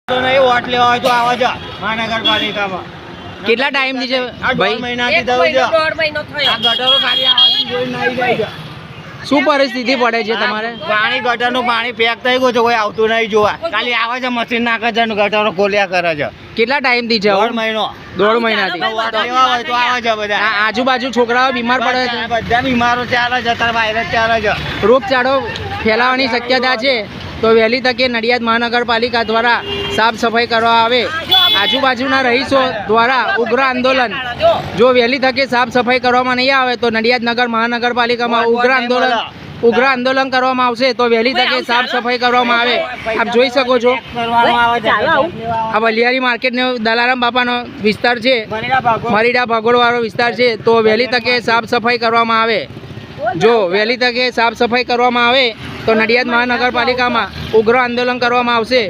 તો નહીં વોટ લેવા હોય તો આવા જા મહાનગરપાલિકામાં. કેટલા ટાઈમથી છે આ ભાઈ? 2 મહિનાથી થયું છે. આ ગટરો ખાલી આવાથી જોઈ નહીં જાય છે. શું પરિસ્થિતિ પડે છે તમારે? પાણી ગટરનું પાણી પેક થઈ ગયું છે, કોઈ આવતું નહીં જોવા. ખાલી આવે છે મશીન નાખે છે અને ગટરો ખોલ્યા કરે છે. કેટલા ટાઈમથી છે? 1.5 મહિનો. 1.5 મહિનાથી. વોટ લેવા હોય તો આવે છે બધા. આજુબાજુ છોકરાઓ બીમાર પડે છે, બધા બીમારો ચાલે છે, અત્યારે વાયરસ ચાલે છે. રોગચાળો ફેલાવાની શક્યતા છે, તો વહેલી તકે નડિયાદ મહાનગરપાલિકા દ્વારા સાફ સફાઈ કરવા આવે. આજુબાજુના રહીશો દ્વારા ઉગ્ર આંદોલન. જો વહેલી તકે સાફ સફાઈ કરવામાં નહીં આવે તો નડિયાદ નગર મહાનગરપાલિકામાં ઉગ્ર આંદોલન કરવામાં આવશે. તો વહેલી તકે સાફ સફાઈ કરવામાં આવે. આપ જોઈ શકો છો આ વલિયારી માર્કેટનો દલારામ બાપાનો વિસ્તાર છે, મરીડા ભગોળવાળો વિસ્તાર છે. તો વહેલી તકે સાફ સફાઈ કરવામાં આવે. જો વહેલી તકે સાફ સફાઈ કરવામાં આવે તો નડિયાદ મહાનગરપાલિકામાં ઉગ્ર આંદોલન કરવામાં આવશે.